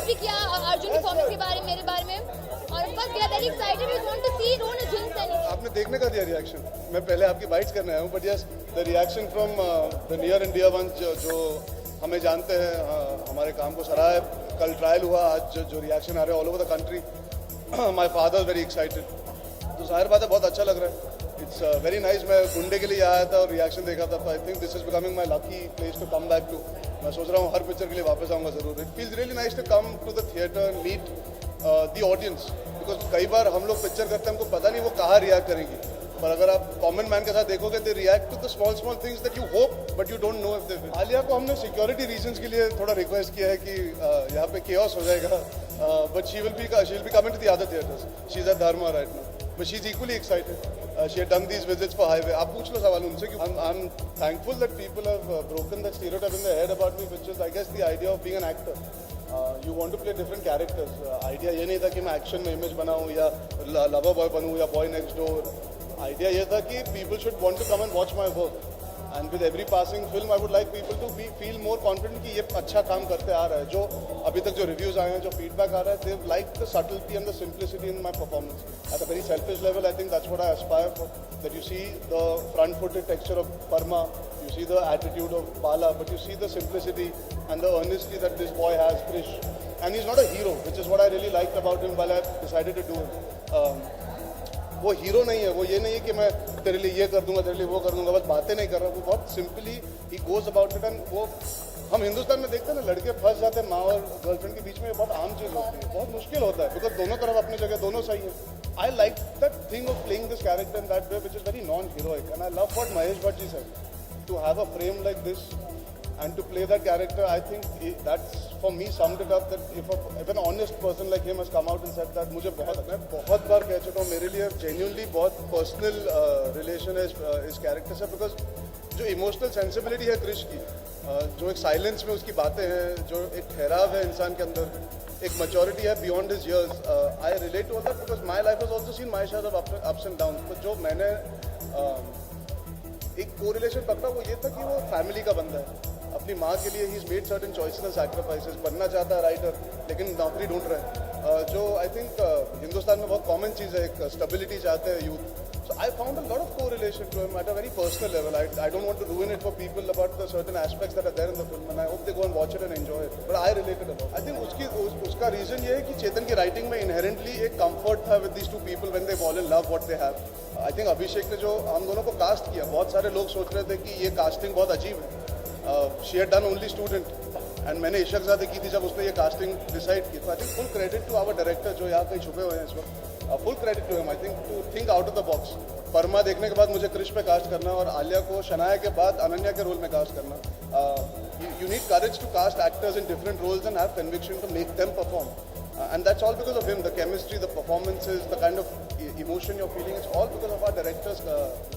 भी किया अर्जुन की परफॉर्मेंस के बारे में, मेरे बारे में, और of course we are very excited, we want to see Rohan Arjun Saini. आपने देखने का दिया रिएक्शन, मैं पहले आपकी बाइट्स करने आया हूँ, but yes the reaction from the near and dear ones जो हमें जानते हैं, हमारे काम को सराहा। कल ट्रायल हुआ, आज जो रिएक्शन आ रहे हैं all over the country, my father very excited, तो जाहिर बात है बहुत अच्छा लग रहा है। It's very nice. मैं गुंडे के लिए आया था और रिएक्शन देखा था, तो I think this is becoming my lucky place to come back to. मैं सोच रहा हूँ हर पिक्चर के लिए वापस आऊँगा जरूर। It feels really nice to come to the theatre, meet the audience, because कई बार हम लोग पिक्चर करते हैं, हमको पता नहीं वो कहाँ रिएक्ट करेंगी, पर अगर आप कॉमन मैन के साथ देखोगे, they react to the small things that you hope but you don't know if they will. Alia को हमने सिक्योरिटी रीजंस के लिए थोड़ा रिक्वेस्ट किया है कि यहाँ पे केओस हो जाएगा, but she will be coming to the other theatres. She is at Dharma right now, but she is equally excited. She had done these visits for highway. आप पूछ लो सवाल उनसे, क्योंकि I'm thankful that people have broken that stereotype in their head about me, which is I guess the idea of being an actor. You want to play different characters. Idea ये नहीं था कि मैं एक्शन में image बनाऊँ या lover boy बनूँ या बॉय नेक्स्ट डोर। आइडिया ये था कि people should want to come and watch my work. And with every passing film, I would like people to feel more confident कि ये अच्छा काम करते आ रहा है। जो अभी तक जो रिव्यूज आए हैं, जो फीडबैक आ रहा है, they've liked the subtlety and the simplicity in my performance. At a very selfish level, I think that's what I aspire for. That you see the front-footed texture of Parma, you see the attitude of Bala, but you see the simplicity and the earnesty that this boy has, Krish. And he's not a hero, which is what I really liked about him while I decided to do it. वो hero नहीं है, वो ये नहीं है कि मैं तेरे लिए ये कर दूंगा, तेरे लिए वो कर दूंगा, बस बातें नहीं कर रहा। वो बहुत simply he goes about it. And वो हम हिंदुस्तान में देखते हैं ना, लड़के फंस जाते हैं माँ और गर्लफ्रेंड के बीच में, बहुत आम चीज़ होती है, बहुत मुश्किल होता है, बिकॉज दोनों तरफ अपनी जगह दोनों सही है। I like that thing of playing this character in that way, which is very non heroic, and I love what Mahesh Bhatt ji said, to have a frame like this and to play that character. I think that's for me summed it up, that if an honest person like him has come out and said that, मैं बहुत बार कह चुका हूँ, मेरे लिए genuinely बहुत personal relation है इस character से, because जो emotional sensibility है क्रिश की, जो एक silence में उसकी बातें हैं, जो एक ठहराव है इंसान के अंदर, एक maturity है beyond his years. I relate to all that because my life has also seen my share of ups and downs. तो जो मैंने एक कोरिलेशन पकड़ा वो ये था कि वो फैमिली का बंदा है, अपनी माँ के लिए he is made certain choices and sacrifices, बनना चाहता है राइटर लेकिन नौकरी ढूंढ रहे हैं, जो आई थिंक हिंदुस्तान में बहुत कॉमन चीज़ है, एक स्टेबिलिटी चाहते हैं youth. So I found a lot of correlation to him at a very personal level. I don't want to ruin it for people about the certain aspects that are there in the film, and I hope they go and watch it and enjoy it. But I related a lot. I think उसका reason ये है कि चेतन की writing में inherently एक comfort था with these two people when they fall in love what they have. I think अभिषेक ने जो हम दोनों को कास्ट किया, बहुत सारे लोग सोच रहे थे कि ये कास्टिंग बहुत अजीब है। She had done only student, and मैंने इशक ज़्यादा की थी जब उसने ये कास्टिंग डिसाइड की। तो I think full credit to our director जो यहाँ कहीं छुपे हुए हैं इस वक्त, full credit to him. I think to think out of the box. परमा देखने के बाद मुझे क्रिश पे कास्ट करना और आलिया को शनाया के बाद अनन्या के रोल में कास्ट करना। You need courage to cast actors in different roles and have conviction to make them perform, and that's all because of him. The chemistry, the performances, the kind of emotion you're feeling, it's all because of our directors.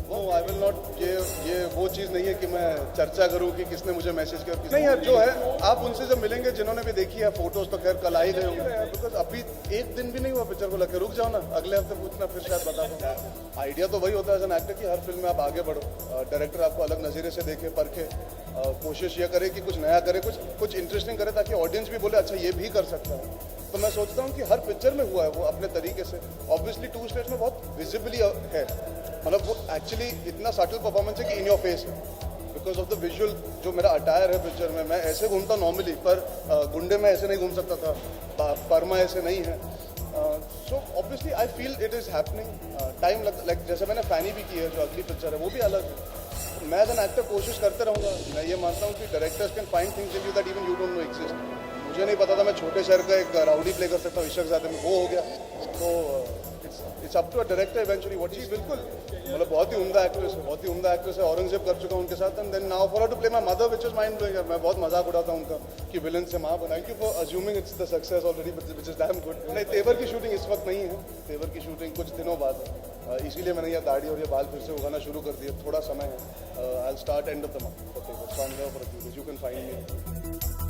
No, I will not, ये वो चीज़ नहीं है कि मैं चर्चा करूँ कि किसने मुझे मैसेज किया और किसने नहीं। यार जो है आप उनसे जब मिलेंगे, जिन्होंने भी देखी है फोटोज, तो खैर कल आ ही गए होंगे, बिकॉज अभी एक दिन भी नहीं हुआ पिक्चर को लगे। रुक जाओ ना, अगले हफ्ते पूछना, फिर शायद बता दूँ। आइडिया तो वही होता है एज एन एक्टर कि हर फिल्म में आप आगे बढ़ो, डायरेक्टर आपको अलग नज़रिए से देखे, परखे, कोशिश ये करे कि कुछ नया करे, कुछ इंटरेस्टिंग करे, ताकि ऑडियंस भी बोले अच्छा ये भी कर सकता है। तो मैं सोचता हूँ कि हर पिक्चर में हुआ है वो अपने तरीके से। ऑब्वियसली टू स्टेट्स में बहुत विजिबली है, मतलब वो एक्चुअली इतना सटल परफॉर्मेंस है कि इन योर फेस है, बिकॉज ऑफ द विजुअल। जो मेरा अटायर है पिक्चर में, मैं ऐसे घूमता नॉर्मली, पर गुंडे में ऐसे नहीं घूम सकता था, परमा ऐसे नहीं है। So obviously I feel it is happening. Time लगता, लाइक जैसे मैंने फैनी भी की है, जो अगली पिक्चर है वो भी अलग है। मैं एज एन एक्टर कोशिश करते रहूँगा। मैं ये मानता हूँ कि directors can find things in you that even you don't no exist. मुझे नहीं पता था मैं छोटे शहर का एक राउडी प्ले कर सकता हूँ, इशक ज़्यादा में वो हो गया। तो it's up to a director eventually what he. बिल्कुल, मतलब बहुत ही उम्दा एक्ट्रेस है, बहुत ही उम्दा एक्ट्रेस है। औरंगजेब कर चुका हूँ उनके साथ, and then now for to play my mother which is mind blowing. मैं बहुत मजाक उड़ाता हूँ उनका कि विलन से माँ बना। Thank you for assuming it's the success already, which is damn good. नहीं, तेवर की शूटिंग इस वक्त नहीं है, तेवर की शूटिंग कुछ दिनों बाद है, इसीलिए मैंने ये दाढ़ी और ये बाल फिर से उगाना शुरू कर दिया। थोड़ा समय है, I will start end of the month for Tevar, so I am there for you can find me.